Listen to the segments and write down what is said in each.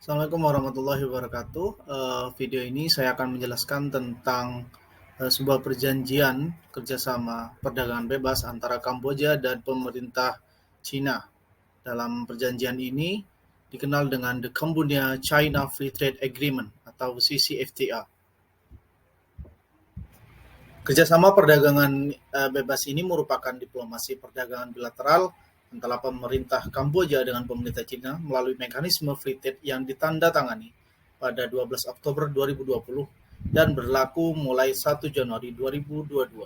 Assalamualaikum warahmatullahi wabarakatuh. Video ini saya akan menjelaskan tentang sebuah perjanjian kerjasama perdagangan bebas antara Kamboja dan pemerintah Cina. Dalam perjanjian ini dikenal dengan The Cambodia China Free Trade Agreement atau CCFTA. Kerjasama perdagangan bebas ini merupakan diplomasi perdagangan bilateral antara pemerintah Kamboja dengan pemerintah Cina melalui mekanisme free trade yang ditandatangani pada 12 Oktober 2020 dan berlaku mulai 1 Januari 2022.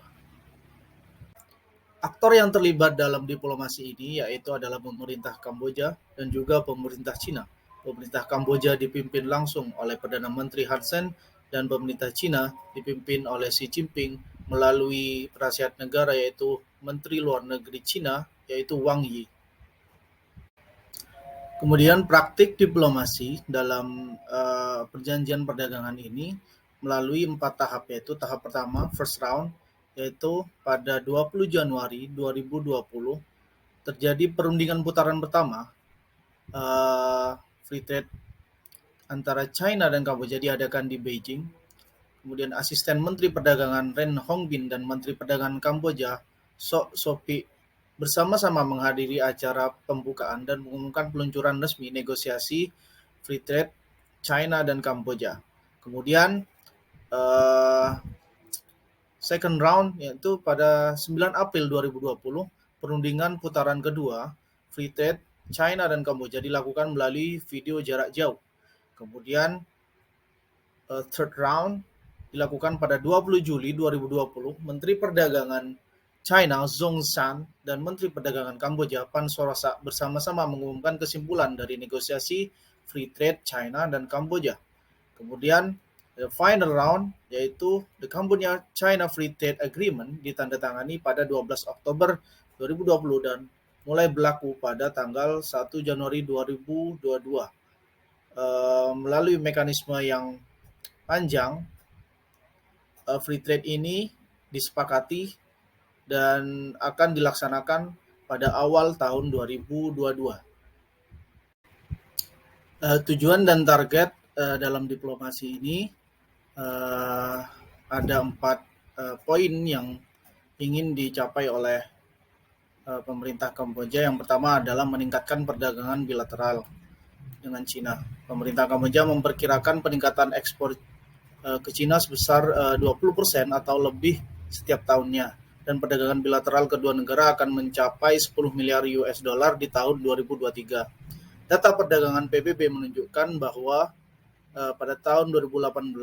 Aktor yang terlibat dalam diplomasi ini yaitu adalah pemerintah Kamboja dan juga pemerintah Cina. Pemerintah Kamboja dipimpin langsung oleh Perdana Menteri Hun Sen dan pemerintah Cina dipimpin oleh Xi Jinping melalui Rasiat Negara yaitu Menteri Luar Negeri Cina yaitu Wang Yi. Kemudian praktik diplomasi dalam perjanjian perdagangan ini melalui 4 tahap, yaitu tahap pertama first round, yaitu pada 20 Januari 2020 terjadi perundingan putaran pertama free trade antara China dan Kamboja diadakan di Beijing. Kemudian asisten Menteri Perdagangan Ren Hongbin dan Menteri Perdagangan Kamboja Sok Sopi bersama-sama menghadiri acara pembukaan dan mengumumkan peluncuran resmi negosiasi free trade China dan Kamboja. Kemudian second round yaitu pada 9 April 2020 perundingan putaran kedua free trade China dan Kamboja dilakukan melalui video jarak jauh. Kemudian third round dilakukan pada 20 Juli 2020, Menteri Perdagangan China Zhong San dan Menteri Perdagangan Kamboja Pan Sorosa bersama-sama mengumumkan kesimpulan dari negosiasi free trade China dan Kamboja. Kemudian the final round yaitu the Cambodia China Free Trade Agreement ditandatangani pada 12 Oktober 2020 dan mulai berlaku pada tanggal 1 Januari 2022. Melalui mekanisme yang panjang, free trade ini disepakati dan akan dilaksanakan pada awal tahun 2022. Tujuan dan target dalam diplomasi ini ada 4 poin yang ingin dicapai oleh pemerintah Kamboja. Yang pertama adalah meningkatkan perdagangan bilateral dengan Cina. Pemerintah Kamboja memperkirakan peningkatan ekspor ke Cina sebesar 20% atau lebih setiap tahunnya, dan perdagangan bilateral kedua negara akan mencapai 10 miliar US dollar di tahun 2023. Data perdagangan PBB menunjukkan bahwa pada tahun 2018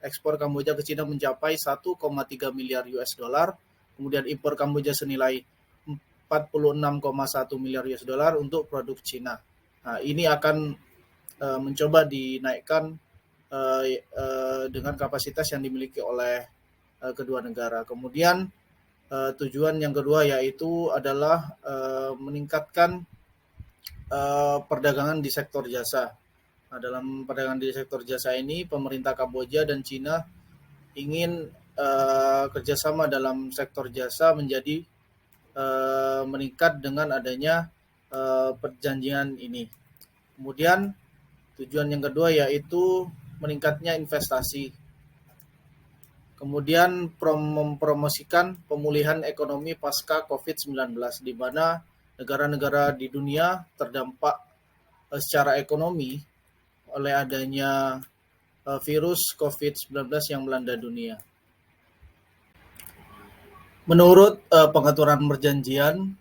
ekspor Kamboja ke Cina mencapai 1,3 miliar US dollar, kemudian impor Kamboja senilai 46,1 miliar US dollar untuk produk Cina. Nah, ini akan mencoba dinaikkan dengan kapasitas yang dimiliki oleh kedua negara. Kemudian tujuan yang kedua yaitu adalah meningkatkan perdagangan di sektor jasa. Nah, dalam perdagangan di sektor jasa ini, pemerintah Kamboja dan Cina ingin kerjasama dalam sektor jasa menjadi meningkat dengan adanya perjanjian ini. Kemudian tujuan yang kedua yaitu meningkatnya investasi. Kemudian mempromosikan pemulihan ekonomi pasca COVID-19, di mana negara-negara di dunia terdampak secara ekonomi oleh adanya virus COVID-19 yang melanda dunia. Menurut pengaturan perjanjian,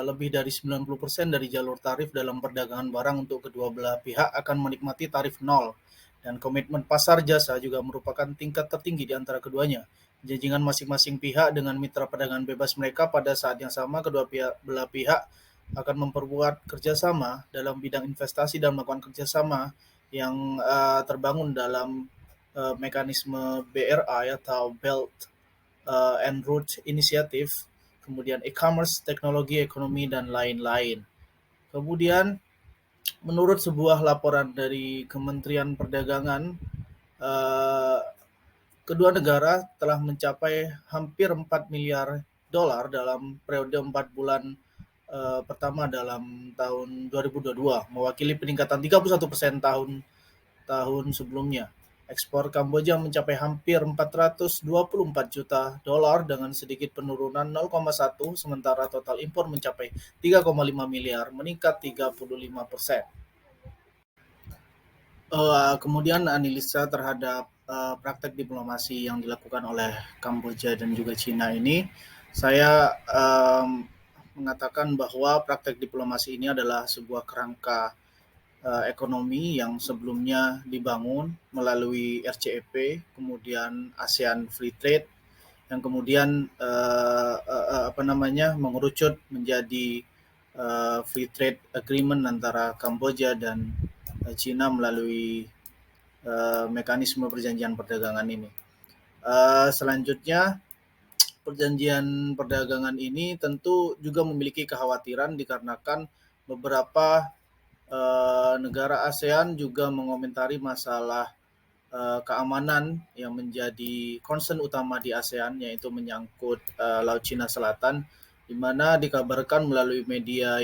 lebih dari 90% dari jalur tarif dalam perdagangan barang untuk kedua belah pihak akan menikmati tarif nol, dan komitmen pasar jasa juga merupakan tingkat tertinggi di antara keduanya. Janjian masing-masing pihak dengan mitra perdagangan bebas mereka pada saat yang sama, kedua belah pihak akan memperkuat kerjasama dalam bidang investasi dan melakukan kerjasama yang terbangun dalam mekanisme BRI atau Belt and Road Initiative, kemudian e-commerce, teknologi, ekonomi, dan lain-lain. Kemudian menurut sebuah laporan dari Kementerian Perdagangan, kedua negara telah mencapai hampir 4 miliar dolar dalam periode 4 bulan pertama dalam tahun 2022, mewakili peningkatan 31% tahun sebelumnya. Ekspor Kamboja mencapai hampir 424 juta dolar dengan sedikit penurunan 0,1, sementara total impor mencapai 3,5 miliar, meningkat 35%. Kemudian analisa terhadap praktek diplomasi yang dilakukan oleh Kamboja dan juga Cina ini, saya mengatakan bahwa praktek diplomasi ini adalah sebuah kerangka ekonomi yang sebelumnya dibangun melalui RCEP, kemudian ASEAN Free Trade, yang kemudian mengerucut menjadi Free Trade Agreement antara Kamboja dan Cina melalui mekanisme perjanjian perdagangan ini. Selanjutnya, perjanjian perdagangan ini tentu juga memiliki kekhawatiran dikarenakan beberapa negara ASEAN juga mengomentari masalah keamanan yang menjadi concern utama di ASEAN, yaitu menyangkut Laut Cina Selatan, di mana dikabarkan melalui media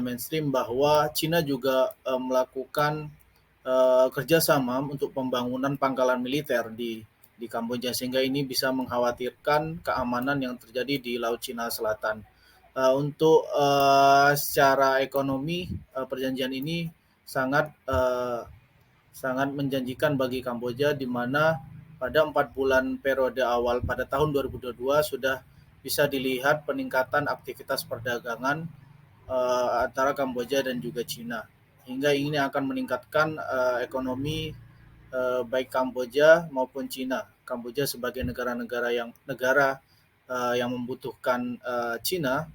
mainstream bahwa Cina juga melakukan kerjasama untuk pembangunan pangkalan militer di Kamboja, sehingga ini bisa mengkhawatirkan keamanan yang terjadi di Laut Cina Selatan. Untuk secara ekonomi, perjanjian ini sangat menjanjikan bagi Kamboja, di mana pada 4 bulan periode awal pada tahun 2022 sudah bisa dilihat peningkatan aktivitas perdagangan antara Kamboja dan juga Cina, hingga ini akan meningkatkan ekonomi baik Kamboja maupun Cina. Kamboja sebagai negara yang membutuhkan Cina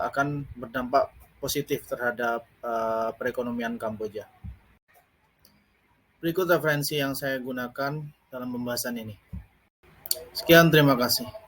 akan berdampak positif terhadap perekonomian Kamboja. Berikut referensi yang saya gunakan dalam pembahasan ini. Sekian, terima kasih.